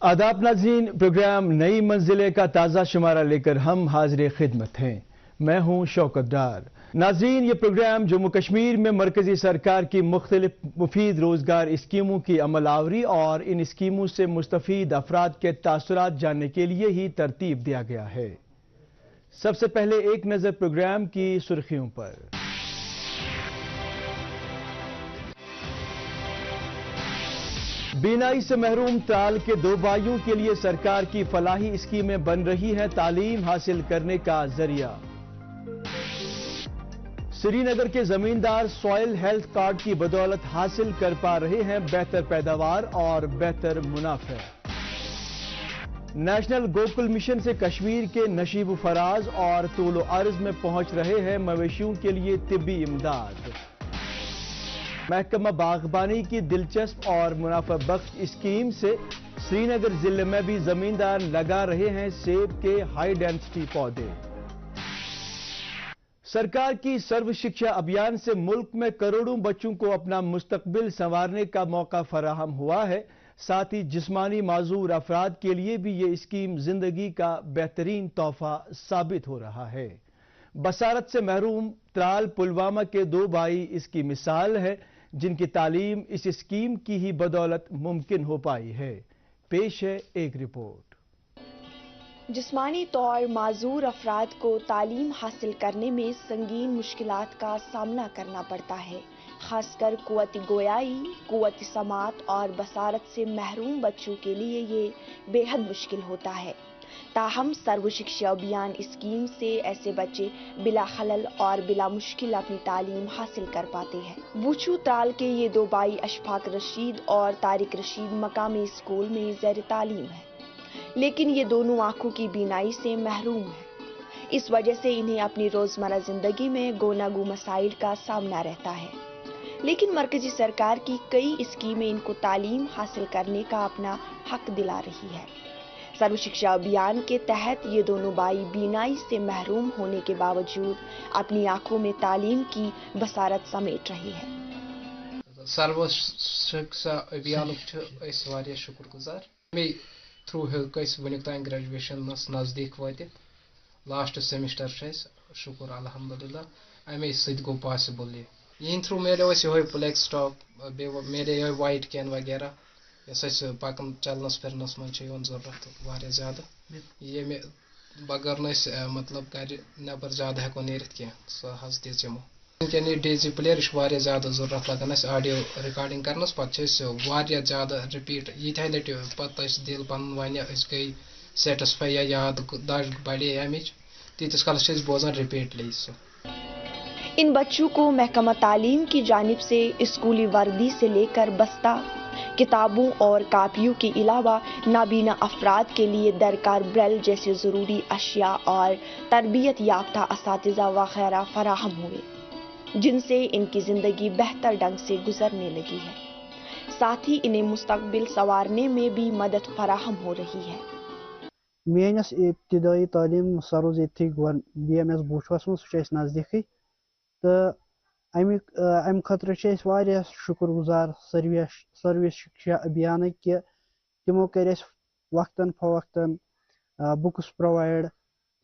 आदाब नाज़रीन, प्रोग्राम नई मंजिलें का ताज़ा शुमारा लेकर हम हाजिर खिदमत हैं। मैं हूं शौकत डार। नाज़रीन, ये प्रोग्राम जम्मू कश्मीर में मरकजी सरकार की मुख्तलिफ मुफीद रोजगार स्कीमों की अमल आवरी और इन स्कीमों से मुस्तफीद अफराद के तासुरात जानने के लिए ही तरतीब दिया गया है। सबसे पहले एक नज़र प्रोग्राम की सुर्खियों पर। बीनाई से महरूम त्राल के दो भाइयों के लिए सरकार की फलाही स्कीमें बन रही हैं तालीम हासिल करने का जरिया। श्रीनगर के जमींदार सॉइल हेल्थ कार्ड की बदौलत हासिल कर पा रहे हैं बेहतर पैदावार और बेहतर मुनाफे। नेशनल गोकुल मिशन से कश्मीर के नशीब फराज और तूलो अर्ज में पहुंच रहे हैं मवेशियों के लिए तिब्बी इमदाद। महकमा बागबानी की दिलचस्प और मुनाफा बख्श स्कीम से श्रीनगर जिले में भी जमींदार लगा रहे हैं सेब के हाई डेंसिटी पौधे। सरकार की सर्व शिक्षा अभियान से मुल्क में करोड़ों बच्चों को अपना मुस्तकबिल संवारने का मौका फराहम हुआ है। साथ ही जिस्मानी माजूर अफराद के लिए भी ये स्कीम जिंदगी का बेहतरीन तोहफा साबित हो रहा है। बसारत से महरूम त्राल पुलवामा के दो भाई इसकी मिसाल है, जिनकी तालीम इस स्कीम की ही बदौलत मुमकिन हो पाई है। पेश है एक रिपोर्ट। जिस्मानी तौर माजूर अफराद को तालीम हासिल करने में संगीन मुश्किलात का सामना करना पड़ता है। खासकर कुव्वत गोयाई, कुव्वत समात और बसारत से महरूम बच्चों के लिए ये बेहद मुश्किल होता है। ताहम सर्व शिक्षा अभियान स्कीम से ऐसे बच्चे बिला खलल और बिला मुश्किल अपनी तालीम हासिल कर पाते हैं। बूचू त्राल के ये दो भाई अशफाक रशीद और तारिक रशीद मकामी स्कूल में ज़ेर तालीम है, लेकिन ये दोनों आंखों की बीनाई से महरूम हैं। इस वजह से इन्हें अपनी रोजमर्रा जिंदगी में गोनागू मसाइल का सामना रहता है, लेकिन मरकजी सरकार की कई स्कीमें इनको तालीम हासिल करने का अपना हक दिला रही है। सर्व शिक्षा अभियान के तहत ये दोनों भाई बीनाई से महरूम होने के बावजूद अपनी आंखों में तालीम की बसारत समेट रही है। सर्व शिक्षा अभियान शुक्रगुजार थ्रू वनिक तान ग्रेजुएशन नजदीक वात लास्ट सेमिस्टर शुक्र अल्हम्दुलिल्लाह अमे सत गो पॉसिबल इन थ्रू मिले ये प्लेक स्टॉक मिले ये वाइट कैन वगैरह यस पकन चलनस फिरनस मन जरूरत ज्यादा ये मे बगर मतलब कर नबर ज्यादा हेको नीरित कह सह दिमो वनकन ये डेजी प्लेयर ज्यादा जरूरत लगान ऑडियो रिकॉर्डिंग करनस पे ज्यादा रिपीट ये लट पे दिल पन वन गई सेटिस्फाई या याद दाज बढ़े अमिच तीस कल बोजान रिपीटली सो। इन बच्चों को महकमा तालीम की जानिब से स्कूली वर्दी से लेकर बस्ता, किताबों और कापियों के अलावा नाबीना अफराद के लिए दरकार ब्रेल जैसे ज़रूरी अशिया और तरबियत याफ्ता असातिज़ा वगैरह फराहम हुए, जिनसे इनकी ज़िंदगी बेहतर ढंग से गुजरने लगी है। साथ ही इन्हें मुस्तकबिल संवारने में भी मदद फराहम हो रही है। मेनस इब्तिदाई तालीम सरोज BMS बूशवास मज नजदीक तो अम खतर शुक्रगुजार सर्विस शिक्षा अभियान कि तमो कर वक्तन फवक्तन बुक्स प्रोवाइड,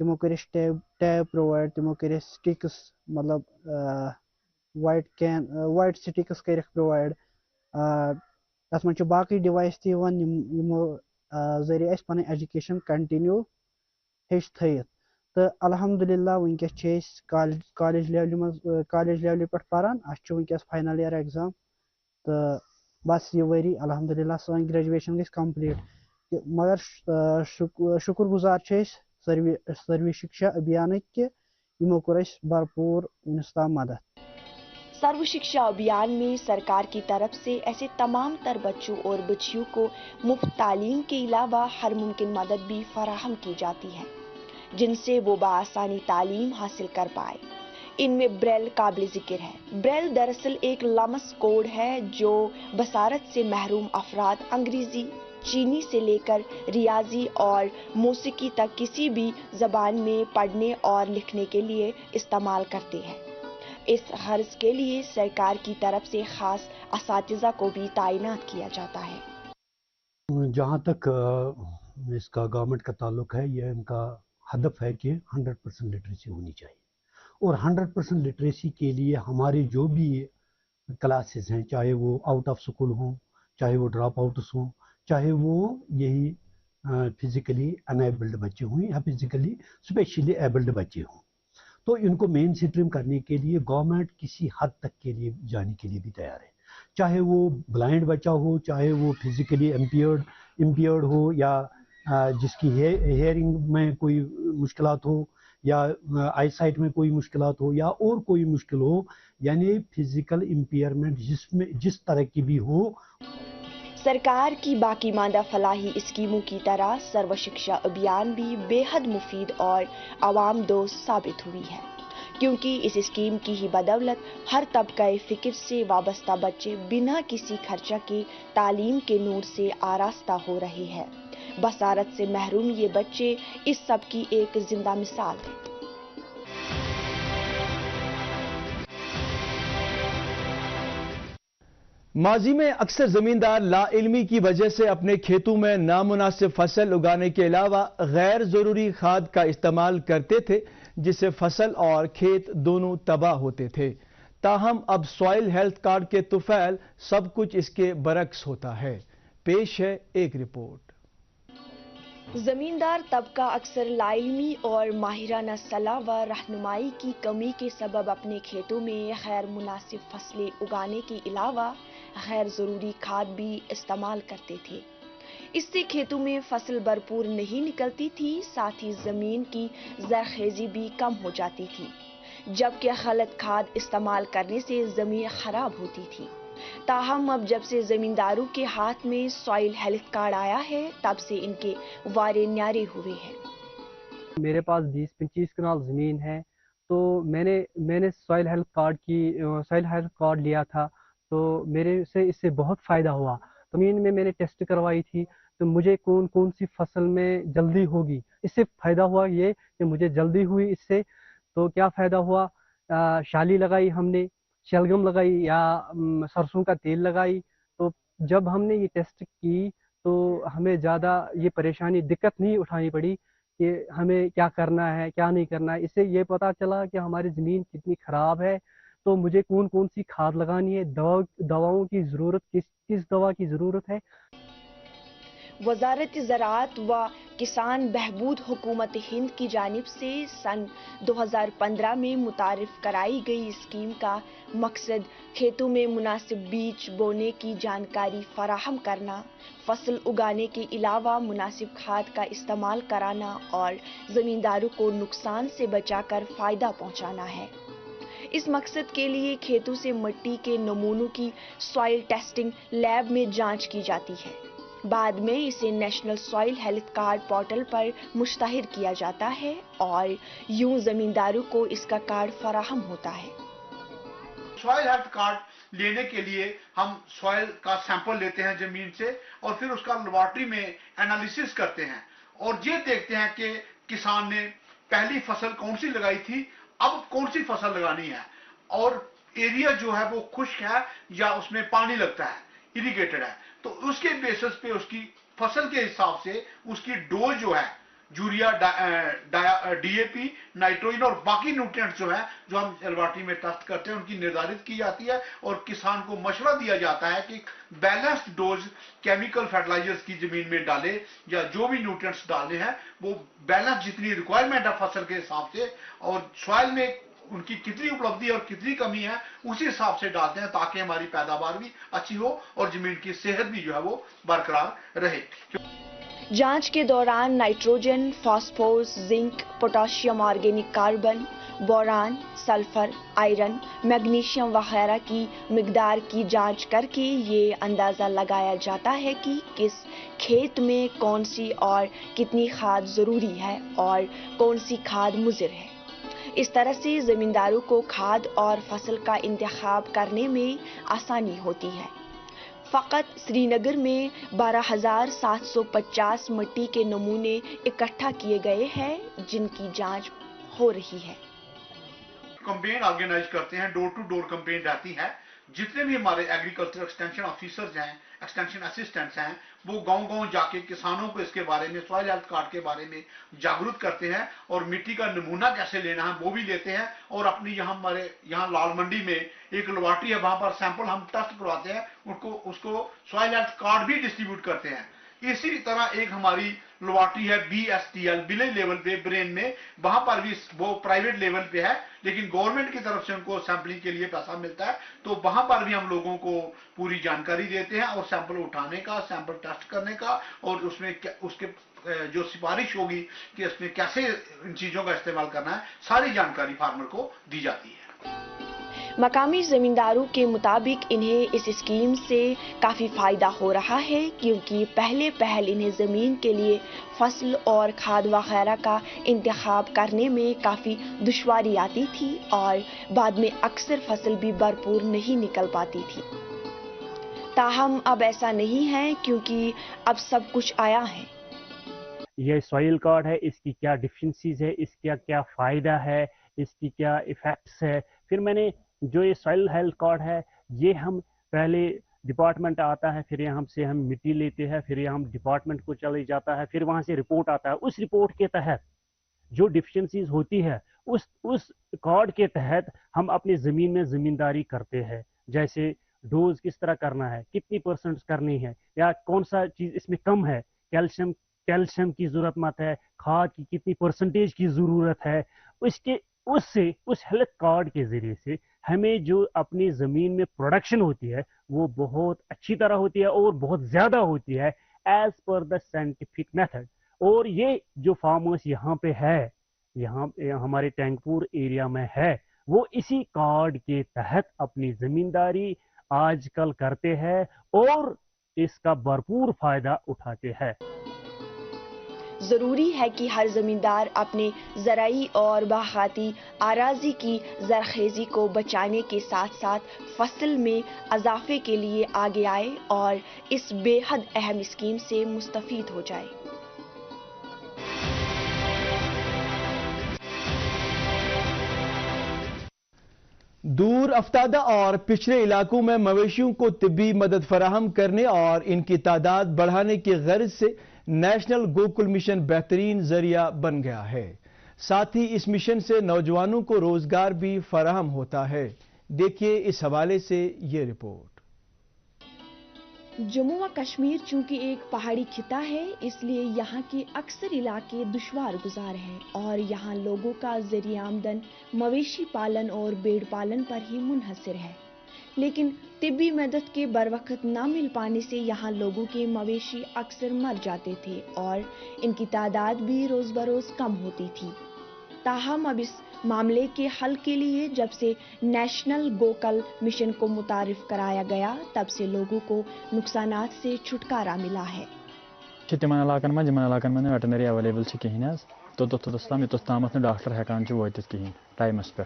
तमो कर टैब प्रोवाइड, तमो कर स्टिक्स मतलब वाइट स्टिक्स कर प्रोवाइड। तथ मन बाकी डिवाइस तमो जरिए पन एजुकेशन कंटिन्यू हेच थत तो अल्हम्दुलिल्लाह वनकस कॉलेज लेवल पे पारान वनकस फाइनल ईयर एग्जाम तो बस ये वरी अल्हम्दुलिल्लाह सन ग्रेजुएशन गई कंप्लीट। मगर शुक्रगुजार सर्विस शिक्षा अभियान कि यमो कोर भरपूर वनस ताम मदद। सर्व शिक्षा अभियान में सरकार की तरफ से ऐसे तमाम तर बच्चों और बच्चियों को मुफ्त तालीम के अलावा हर मुमकिन मदद भी फराहम की जाती है, जिनसे वो बआसानी तालीम हासिल कर पाए। इनमें ब्रेल काबिल जिक्र है। ब्रेल दरअसल एक लमस कोड है जो बसारत से महरूम अफराद अंग्रेजी, चीनी से लेकर रियाजी और मौसीकी तक किसी भी जबान में पढ़ने और लिखने के लिए इस्तेमाल करते हैं। इस हर्ज के लिए सरकार की तरफ से खास असातिज़ा को भी तैनात किया जाता है। जहाँ तक इसका गवर्नमेंट का ताल्लुक है, ये इनका हदफ है कि 100% लिटरेसी होनी चाहिए, और 100% लिटरेसी के लिए हमारे जो भी क्लासेस हैं, चाहे वो आउट ऑफ स्कूल हों, चाहे वो ड्रॉप आउट्स हों, चाहे वो यही फिज़िकली अनएबल्ड बच्चे हों या फिज़िकली स्पेशली एबल्ड बच्चे हों, तो इनको मेन स्ट्रीम करने के लिए गवर्नमेंट किसी हद तक के लिए जाने के लिए भी तैयार है। चाहे वो ब्लाइंड बच्चा हो, चाहे वो फिज़िकली इम्पेयर्ड हो, या जिसकी हेयरिंग में कोई मुश्किलात हो, या आई साइट में कोई मुश्किलात हो, या और कोई मुश्किल हो, यानी फिज़िकल इम्पेयरमेंट जिस तरह की भी हो। सरकार की बाकी मांदा फलाही स्कीमों की तरह सर्व शिक्षा अभियान भी बेहद मुफीद और आवाम दोस्त साबित हुई है, क्योंकि इस स्कीम की ही बदौलत हर तबका फिक्र से वाबस्ता बच्चे बिना किसी खर्चा के तालीम के नूर से आरास्ता हो रहे हैं। बसारत से महरूम ये बच्चे इस सब की एक जिंदा मिसाल है। माजी में अक्सर जमींदार लाइल्मी की वजह से अपने खेतों में नामुनासिब फसल उगाने के अलावा गैर जरूरी खाद का इस्तेमाल करते थे, जिससे फसल और खेत दोनों तबाह होते थे। ताहम अब सॉइल हेल्थ कार्ड के तुफैल सब कुछ इसके बरक्स होता है। पेश है एक रिपोर्ट। जमींदार तबका अक्सर लाइल्मी और माहिराना सलाह व रहनुमाई की कमी के सबब अपने खेतों में गैर मुनासिब फसलें उगाने के अलावा गैर जरूरी खाद भी इस्तेमाल करते थे। इससे खेतों में फसल भरपूर नहीं निकलती थी, साथ ही जमीन की जरखेजी भी कम हो जाती थी, जबकि गलत खाद इस्तेमाल करने से जमीन खराब होती थी। ताहम अब जब से जमींदारों के हाथ में सॉइल हेल्थ कार्ड आया है, तब से इनके वारे न्यारे हुए हैं। मेरे पास 20-25 कनाल ज़मीन है, तो मैंने सॉइल हेल्थ कार्ड लिया था, तो मेरे से इससे बहुत फ़ायदा हुआ। ज़मीन में मैंने टेस्ट करवाई थी, तो मुझे कौन कौन सी फसल में जल्दी होगी, इससे फ़ायदा हुआ ये कि मुझे जल्दी हुई। इससे तो क्या फ़ायदा हुआ, शाली लगाई हमने, शलगम लगाई या सरसों का तेल लगाई। तो जब हमने ये टेस्ट की तो हमें ज़्यादा ये परेशानी दिक्कत नहीं उठानी पड़ी कि हमें क्या करना है क्या नहीं करना है। इससे ये पता चला कि हमारी ज़मीन कितनी ख़राब है, तो मुझे कौन कौन सी खाद लगानी है, दवाओं की ज़रूरत किस दवा की ज़रूरत है। वजारत ज़राअत व किसान बहबूद हुकूमत हिंद की जानिब से सन 2015 में मुतारिफ कराई गई स्कीम का मकसद खेतों में मुनासिब बीज बोने की जानकारी फराहम करना, फसल उगाने के अलावा मुनासिब खाद का इस्तेमाल कराना और ज़मींदारों को नुकसान से बचाकर फ़ायदा पहुंचाना है। इस मकसद के लिए खेतों से मिट्टी के नमूनों की सॉइल टेस्टिंग लैब में जांच की जाती है। बाद में इसे national soil health card portal पर मुश्तहिर किया जाता है और यूं जमींदारों को इसका कार्ड फराहम होता है। सॉइल हेल्थ कार्ड लेने के लिए हम सॉइल का सैंपल लेते हैं जमीन से, और फिर उसका लेबोरेटरी में एनालिसिस करते हैं और ये देखते हैं कि किसान ने पहली फसल कौन सी लगाई थी, अब कौन सी फसल लगानी है, और एरिया जो है वो खुश्क है या उसमें पानी लगता है, इरिगेटेड है। तो उसके बेसिस पे उसकी फसल के हिसाब से उसकी डोज जो है, यूरिया, डीएपी, नाइट्रोजन और बाकी न्यूट्रिएंट्स जो है, जो हम लेबोरेटरी में टेस्ट करते हैं, उनकी निर्धारित की जाती है और किसान को मशवरा दिया जाता है कि बैलेंस्ड डोज केमिकल फर्टिलाइजर्स की जमीन में डाले या जो भी न्यूट्रिएंट्स डालने हैं वो बैलेंस जितनी रिक्वायरमेंट है फसल के हिसाब से, और सॉइल में उनकी कितनी उपलब्धि और कितनी कमी है उसी हिसाब से डालते हैं, ताकि हमारी पैदावार भी अच्छी हो और जमीन की सेहत भी जो है वो बरकरार रहे। जांच के दौरान nitrogen, phosphorus, zinc, potassium, organic carbon, boron, sulphur, iron, magnesium वगैरह की मिकदार की जांच करके ये अंदाज़ा लगाया जाता है कि किस खेत में कौन सी और कितनी खाद ज़रूरी है और कौन सी खाद मुज़िर है। इस तरह से ज़मींदारों को खाद और फसल का इंतखाब करने में आसानी होती है। फ़कत श्रीनगर में 12,750 मिट्टी के नमूने इकट्ठा किए गए हैं, जिनकी जांच हो रही है। कैंपेन ऑर्गेनाइज करते हैं, डोर टू डोर कैंपेन रहती है। जितने भी हमारे एग्रीकल्चर एक्सटेंशन ऑफिसर्स हैं एक्सटेंशन असिस्टेंट्स हैं, वो गांव-गांव जाके किसानों को इसके बारे में, सॉइल हेल्थ कार्ड के बारे में जागरूक करते हैं और मिट्टी का नमूना कैसे लेना है वो भी लेते हैं। और अपनी यहाँ हमारे यहाँ लाल मंडी में एक लेबोरेटरी है, वहां पर सैंपल हम टेस्ट करवाते हैं, उसको सॉइल हेल्थ कार्ड भी डिस्ट्रीब्यूट करते हैं। इसी तरह एक हमारी लेबोरेटरी है BSTL, विलेज लेवल पे ब्रेन में, वहां पर भी वो प्राइवेट लेवल पे है, लेकिन गवर्नमेंट की तरफ से उनको सैंपलिंग के लिए पैसा मिलता है, तो वहां पर भी हम लोगों को पूरी जानकारी देते हैं और सैंपल उठाने का, सैंपल टेस्ट करने का, और उसमें उसके जो सिफारिश होगी कि इसमें कैसे इन चीजों का इस्तेमाल करना है, सारी जानकारी फार्मर को दी जाती है। मकामी जमींदारों के मुताबिक इन्हें इस स्कीम से काफ़ी फ़ायदा हो रहा है, क्योंकि पहल इन्हें ज़मीन के लिए फसल और खाद वगैरह का इंतखाब करने में काफ़ी दुश्वारी आती थी और बाद में अक्सर फसल भी भरपूर नहीं निकल पाती थी। ताहम अब ऐसा नहीं है, क्योंकि अब सब कुछ आया है। ये सॉइल कार्ड है, इसकी क्या डिफिशिएंसीज है, इसका क्या फ़ायदा है, इसकी क्या इफ़ेक्ट्स है। फिर मैंने जो ये सॉइल हेल्थ कार्ड है, ये हम पहले डिपार्टमेंट आता है, फिर यहाँ से हम मिट्टी लेते हैं, फिर हम डिपार्टमेंट को चले जाता है, फिर वहाँ से रिपोर्ट आता है। उस रिपोर्ट के तहत जो डिफिशिएंसीज होती है, उस कार्ड के तहत हम अपनी ज़मीन में ज़मींदारी करते हैं। जैसे डोज किस तरह करना है, कितनी परसेंट करनी है, या कौन सा चीज़ इसमें कम है, कैल्शियम की ज़रूरत मत है, खाद की कितनी परसेंटेज की ज़रूरत है। उस हेल्थ कार्ड के ज़रिए से हमें जो अपनी ज़मीन में प्रोडक्शन होती है वो बहुत अच्छी तरह होती है और बहुत ज़्यादा होती है as per the scientific method. और ये जो फार्मर्स यहाँ पे है, यहाँ हमारे टैंकपुर एरिया में है, वो इसी कार्ड के तहत अपनी ज़मींदारी आजकल करते हैं और इसका भरपूर फ़ायदा उठाते हैं। ज़रूरी है कि हर ज़मींदार अपने ज़राई और बागाती आराज़ी की ज़रख़ेज़ी को बचाने के साथ साथ फसल में इजाफे के लिए आगे आए और इस बेहद अहम स्कीम से मुस्तफ़ीद हो जाए। दूर अफ्तादा और पिछड़े इलाकों में मवेशियों को तिब्बी मदद फराहम करने और इनकी तादाद बढ़ाने की गर्ज से नेशनल गोकुल मिशन बेहतरीन जरिया बन गया है। साथ ही इस मिशन से नौजवानों को रोजगार भी फराहम होता है। देखिए इस हवाले से ये रिपोर्ट। जम्मू व कश्मीर चूंकि एक पहाड़ी खिता है, इसलिए यहाँ के अक्सर इलाके दुश्वार गुजार हैं और यहाँ लोगों का ज़रिया आमदन मवेशी पालन और भेड़ पालन पर ही मुनहसर है। लेकिन तिब्बी मदद के बरवक्त न मिल पाने से यहाँ लोगों के मवेशी अक्सर मर जाते थे और इनकी तादाद भी रोज़ बरोज़ कम होती थी। ताहम अब इस मामले के हल के लिए जब से नेशनल गोकुल मिशन को मुतारिफ कराया गया, तब से लोगों को नुकसानात से छुटकारा मिला है। तिमन इलाकन में वेटनरी अवेलेबल कहीं तो तम योतम डॉक्टर हेकान वत कहीं टाइमस पे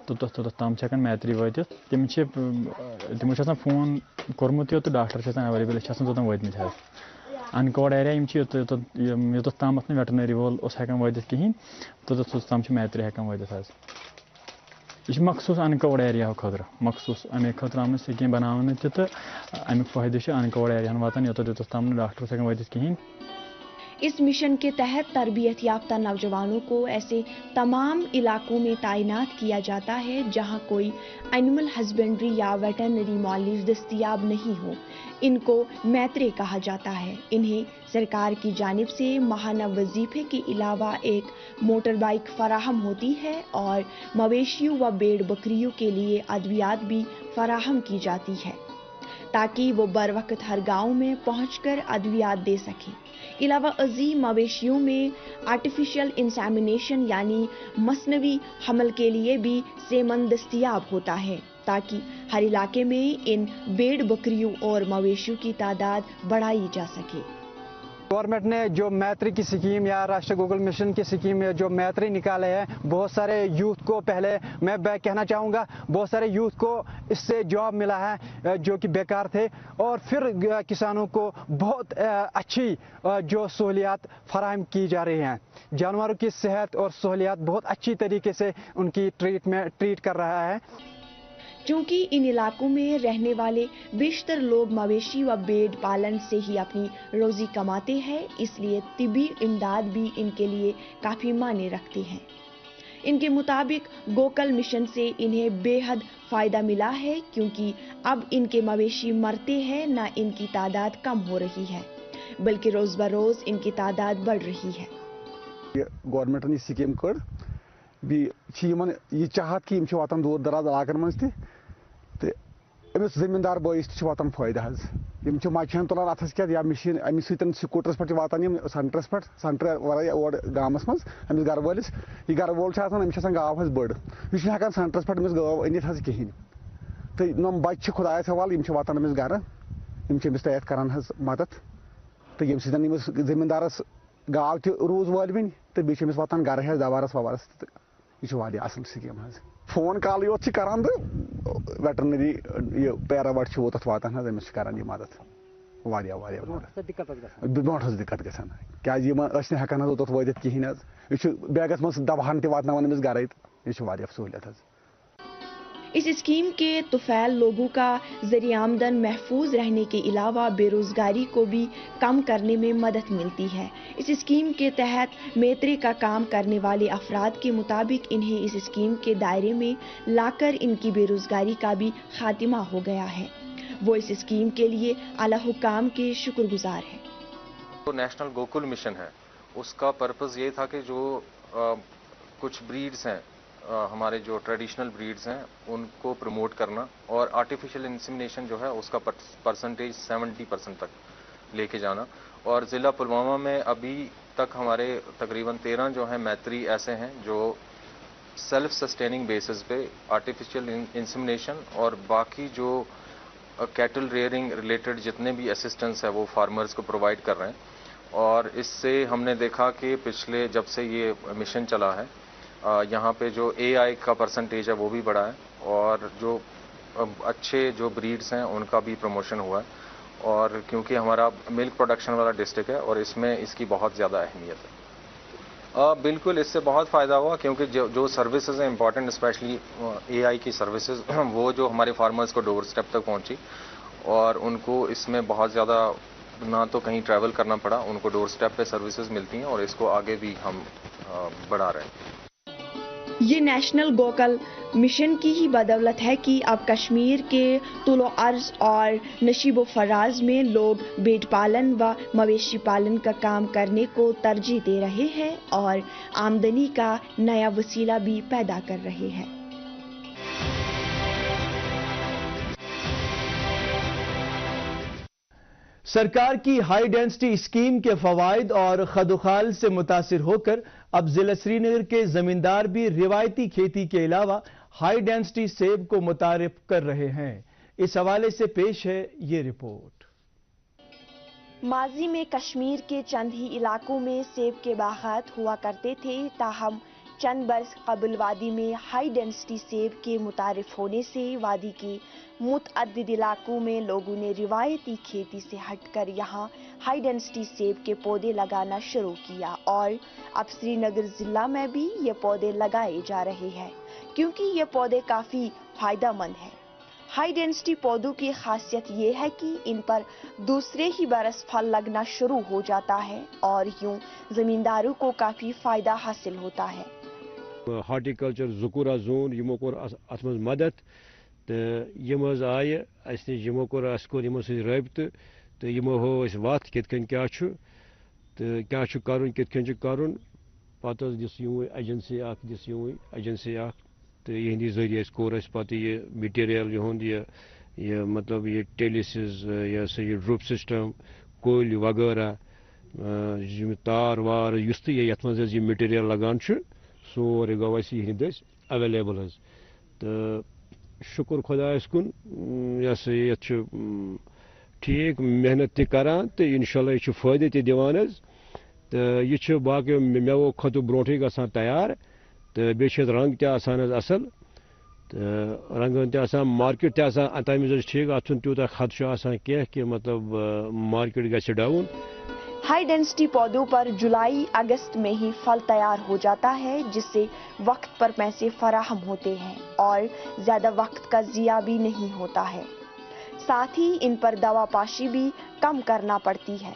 तो तम मैत्री वत तमो फोन कोर्मुत तो डॉक्टर अवेलेबल वतम अनकवर्ड एरिया योतम वेटनरी वोल हेकान वत कहीं तो तम मैत्री हेकान वत। यह मखसूस अनकवर्ड एरिया खुद मखसूस अमे खुद आम स्कीम बनाने तो अमुक फायदे अनकवर्ड एरिया वातान योतम डॉक्टर हेकान वत कहीं। इस मिशन के तहत तरबियत याफ्ता नौजवानों को ऐसे तमाम इलाकों में तैनात किया जाता है जहां कोई एनिमल हस्बेंड्री या वेटरनरी मौलिफ दस्तयाब नहीं हो। इनको मैत्रे कहा जाता है। इन्हें सरकार की जानिब से माहाना वजीफे के अलावा एक मोटर बाइक फराहम होती है और मवेशियों व भेड़ बकरियों के लिए अद्वियात भी फराहम की जाती है ताकि वो बर वक्त हर गाँव में पहुंचकर अद्वियात दे सकें। इलावा अजीम मवेशियों में आर्टिफिशियल इंसेमिनेशन यानी मसनवी हमल के लिए भी सेमन दस्तयाब होता है ताकि हर इलाके में इन भेड़ बकरियों और मवेशियों की तादाद बढ़ाई जा सके। गवर्नमेंट ने जो मैत्री की स्कीम या राष्ट्रीय गोकुल मिशन की स्कीम में जो मैत्री निकाले हैं, बहुत सारे यूथ को, पहले मैं कहना चाहूँगा, बहुत सारे यूथ को इससे जॉब मिला है जो कि बेकार थे, और फिर किसानों को बहुत अच्छी जो सहूलियात फराहम की जा रही हैं। जानवरों की सेहत और सहूलियात बहुत अच्छी तरीके से उनकी ट्रीट कर रहा है। चूंकि इन इलाकों में रहने वाले बेशतर लोग मवेशी व भेड़ पालन से ही अपनी रोजी कमाते हैं, इसलिए तिब्बी इमदाद भी इनके लिए काफी मायने रखती है। इनके मुताबिक गोकल मिशन से इन्हें बेहद फायदा मिला है, क्योंकि अब इनके मवेशी मरते हैं, न इनकी तादाद कम हो रही है, बल्कि रोज बरोज इनकी तादाद बढ़ रही है। गवर्नमेंट ने स्कीम कड़ भी चाहत कि वातान दूर दराज इलाकन मज तमिस जमींदार बॉयस वातान फायदा मचन तुलान अथस क्या या मशीन अमिस सतन स्कूटरस पे वातान सेंटरस पे सेंटर वर और गामस मज अमिस गर वलिस यह गर वोल अमिस गाव बड़ यह हेकान सेंटरस पे अमिस गाव अनित कहें तो नम बच्चे खुदायस हवाल वातान अमिस गर अमिस तैयार करान मदद तो ये जमींदारस गाव त रूज वालविन तो बीच वातान गर दवारस ववारस यह असल स्कीम फोन कॉल योत करान तो वेटरनरी पैरावट तथ वातान अमिस करान मदद ब्रोट दिक्कत गसान क्या हेकान तोत वात कहें यह बैगस मज दवाहन तवान अमिस गर यह सहूलियत। इस स्कीम के तुफैल लोगों का ज़रिया आमदन महफूज रहने के अलावा बेरोजगारी को भी कम करने में मदद मिलती है। इस स्कीम के तहत मैत्री का काम करने वाले अफराद के मुताबिक इन्हें इस स्कीम के दायरे में लाकर इनकी बेरोजगारी का भी खात्मा हो गया है। वो इस स्कीम के लिए आला हुकाम के शुक्रगुजार है। तो नेशनल गोकुल मिशन है, उसका पर्पज़ ये था कि जो कुछ ब्रीड्स हैं, हमारे जो ट्रेडिशनल ब्रीड्स हैं उनको प्रमोट करना, और आर्टिफिशियल इंसेमिनेशन जो है उसका परसेंटेज 70% तक लेके जाना। और ज़िला पुलवामा में अभी तक हमारे तकरीबन 13 जो हैं मैत्री ऐसे हैं जो सेल्फ सस्टेनिंग बेसिस पे आर्टिफिशियल इंसेमिनेशन और बाकी जो कैटल रेयरिंग रिलेटेड जितने भी असिस्टेंस है वो फार्मर्स को प्रोवाइड कर रहे हैं। और इससे हमने देखा कि पिछले जब से ये मिशन चला है यहाँ पे जो AI का परसेंटेज है वो भी बढ़ा है, और जो अच्छे जो ब्रीड्स हैं उनका भी प्रमोशन हुआ है। और क्योंकि हमारा मिल्क प्रोडक्शन वाला डिस्ट्रिक्ट है और इसमें इसकी बहुत ज़्यादा अहमियत है। बिल्कुल इससे बहुत फ़ायदा हुआ, क्योंकि जो सर्विसेज हैं इंपॉर्टेंट, स्पेशली AI की सर्विसेज वो जो हमारे फार्मर्स को डोर स्टेप तक पहुँची, और उनको इसमें बहुत ज़्यादा ना तो कहीं ट्रैवल करना पड़ा, उनको डोर स्टेप पे सर्विसेज मिलती हैं, और इसको आगे भी हम बढ़ा रहे हैं। ये नेशनल गोकल मिशन की ही बदौलत है कि अब कश्मीर के तुलो अर्ज और नशीबो फराज में लोग भेड़ पालन व मवेशी पालन का काम करने को तरजीह दे रहे हैं और आमदनी का नया वसीला भी पैदा कर रहे हैं। सरकार की हाई डेंसिटी स्कीम के फवाइद और खदोखाल से मुतासिर होकर अब जिला श्रीनगर के जमींदार भी रिवायती खेती के अलावा हाई डेंसिटी सेब को मुतारिफ कर रहे हैं। इस हवाले से पेश है ये रिपोर्ट। माजी में कश्मीर के चंद ही इलाकों में सेब के बागात हुआ करते थे, ताहम चंद बरस कबल वादी में हाई डेंसिटी सेब के मुतारिफ होने से वादी के मुतअद्दिद इलाकों में लोगों ने रिवायती खेती से हटकर यहाँ हाई डेंसिटी सेब के पौधे लगाना शुरू किया, और अब श्रीनगर जिला में भी ये पौधे लगाए जा रहे हैं, क्योंकि ये पौधे काफ़ी फायदेमंद हैं। हाई डेंसिटी पौधों की खासियत ये है कि इन पर दूसरे ही बरस फल लगना शुरू हो जाता है, और यूं जमींदारों को काफ़ी फ़ायदा हासिल होता है। हार्टिकल्चर ज़ुकूरा जोन यमो कोर अत मज मदद तो यम आय अस नश यमो कोर अस कोर यमो सत रबित तो यमो हो अस वत कितकन क्या तो क्या करुन कितकन करुन पत दिस यूं एजेंसी दिस यूं एजेंसी तो यहंदी जरिए कोर अस पत ये मटीरियल यहुंद ये मतलब ये टेलिसिस या ये ड्रूप सिस्टम कोल वगैरह तार वार युस तो ये मज ये मटीरियल लगान सोरे गो दस अवेलेबल तो शुक्र खुदायस कुन ये ठीक मेहनत तरान तो इंशाल्लाह यह फायदे दिवान तो यह बाकी मेवो खत ब्रोटे गसान तैयार तो बे रंग तसान असल तो रंगन तसान मार्केट तसान तमिज ठीक अत तूत खदशा कह कि मतलब मार्केट गि डाउन। हाई डेंसिटी पौधों पर जुलाई अगस्त में ही फल तैयार हो जाता है, जिससे वक्त पर पैसे फराहम होते हैं और ज्यादा वक्त का जिया भी नहीं होता है। साथ ही इन पर दवा पाशी भी कम करना पड़ती है,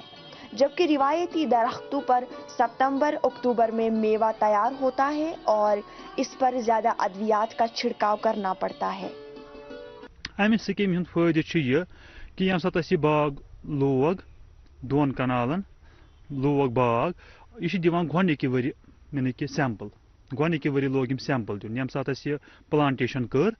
जबकि रिवायती दरख्तों पर सितंबर अक्टूबर में मेवा तैयार होता है और इस पर ज्यादा अद्वियात का छिड़काव करना पड़ता है। अमि स्कीम हुंद फायदे यह कि यम सात यह बाग लोग 2 कनालन लोग बाग यह दिवान गोडनिकि वरि यानी कि सैंपल गोडनिकि वरि लोग यम सैंपल दिन यम सात यह प्लांटेशन कर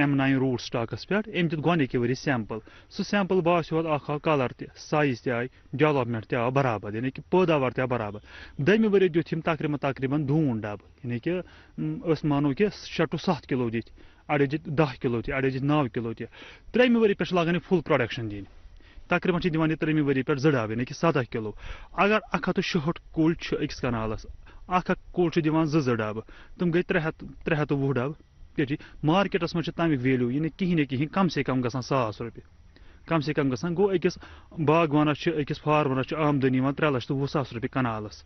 M9 रूट स्टॉकस पे अम दित गोडनिकि वरि सैंपल सह सैंपल बासो आव कलर तह साइज तह आय डेवलपमेंट तह आव बराबर यानी कि पैदावार तह बराबर। दमि वरि दित तकरीबन दून डब यानी कि मानो कि 6 to 7 किलो दित अड़े दित 10 किलो तह अड़े दित 9 किलो तह। त्रेमि वरि पे लगान फुल प्रोडक्शन दिन तकरीबन दिवान त्रेमि वरि पे 2 डब यानी कि 7 किलो। अगर 160 कुल अकिस कनालस अख कुल दिवान 2 डब तम गई 320 डब जी मार्केटस मज तमिक वैल्यू यह कहीं कहीं कम से कम गसान 100 रुपये कम से कम गसान गो अकिस बागवानस अकिस फार्मरस आमदनी 3,20,000 रुपये कनालस।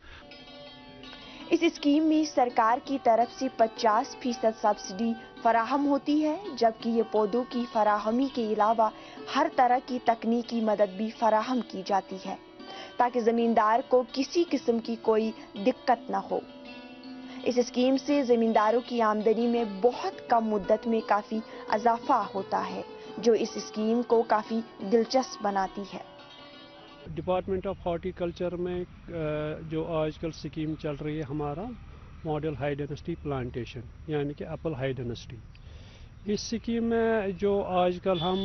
इस स्कीम में सरकार की तरफ से 50% सब्सिडी फराहम होती है, जबकि ये पौधों की फराहमी के अलावा हर तरह की तकनीकी मदद भी फराहम की जाती है ताकि जमींदार को किसी किस्म की कोई दिक्कत न हो। इस स्कीम से जमींदारों की आमदनी में बहुत कम मुद्दत में काफी इजाफा होता है, जो इस स्कीम को काफी दिलचस्प बनाती है। डिपार्टमेंट ऑफ हॉर्टिकल्चर में जो आजकल स्कीम चल रही है हमारा मॉडल हाई डेंसिटी प्लांटेशन यानी कि एप्पल हाई डेंसिटी, इस स्कीम में जो आजकल हम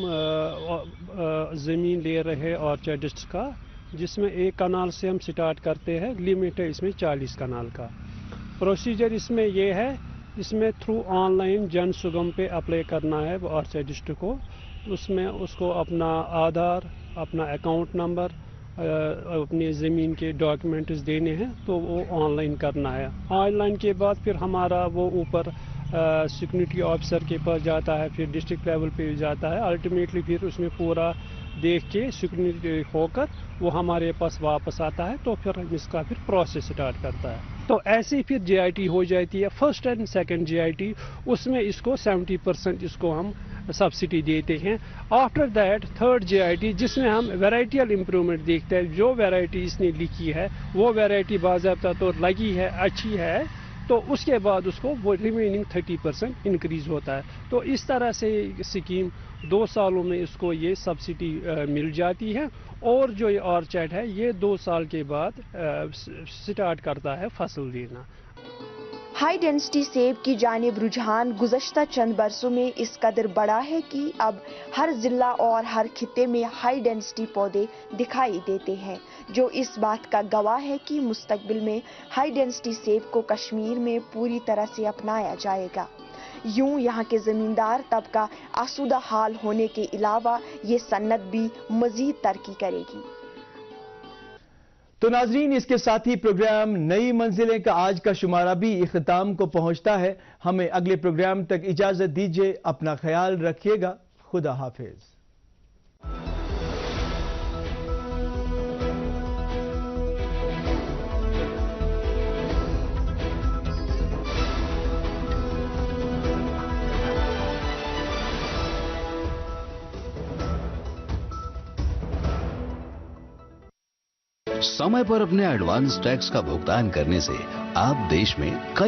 ज़मीन ले रहे हैं ऑर्चर्डिस्ट का, जिसमें 1 कनाल से हम स्टार्ट करते हैं, लिमिट है इसमें 40 कनाल का। प्रोसीजर इसमें यह है, इसमें थ्रू ऑनलाइन जन सुगम पे अप्लाई करना है ऑर्चर्डिस्ट को। उसमें उसको अपना आधार, अपना अकाउंट नंबर, अपनी ज़मीन के डॉक्यूमेंट्स देने हैं, तो वो ऑनलाइन करना है। ऑनलाइन के बाद फिर हमारा वो ऊपर सिक्योरिटी ऑफिसर के पास जाता है, फिर डिस्ट्रिक्ट लेवल पे जाता है। अल्टीमेटली फिर उसमें पूरा देख के सिक्योरिटी होकर वो हमारे पास वापस आता है, तो फिर इसका फिर प्रोसेस स्टार्ट करता है। तो ऐसे ही फिर JIT हो जाती है, फर्स्ट एंड सेकंड JIT, उसमें इसको 70% इसको हम सब्सिडी देते हैं। आफ्टर दैट थर्ड JIT, जिसमें हम वेराइटियल इम्प्रूवमेंट देखते हैं, जो वेराइटी इसने लिखी है वो वेराइटी बाज़ाब्ता तो लगी है, अच्छी है, तो उसके बाद उसको वो रिमेनिंग 30% इंक्रीज होता है। तो इस तरह से स्कीम 2 सालों में इसको ये सब्सिडी मिल जाती है, और जो ये ऑर्चर्ड है ये 2 साल के बाद स्टार्ट करता है फसल देना। हाई डेंसिटी सेब की जानिब रुझान गुज़श्ता चंद बरसों में इस कदर बढ़ा है कि अब हर जिला और हर खित्ते में हाई डेंसिटी पौधे दिखाई देते हैं, जो इस बात का गवाह है कि मुस्तकबिल में हाई डेंसिटी सेब को कश्मीर में पूरी तरह से अपनाया जाएगा। यूं यहाँ के जमींदार तबका आसूदा हाल होने के अलावा ये सन्नत भी मजीद तरक्की करेगी। तो नाजरीन, इसके साथ ही प्रोग्राम नई मंजिलें का आज का शुमारा भी इख्तिताम को पहुंचता है। हमें अगले प्रोग्राम तक इजाजत दीजिए, अपना ख्याल रखिएगा, खुदा हाफिज। समय पर अपने एडवांस टैक्स का भुगतान करने से आप देश में कई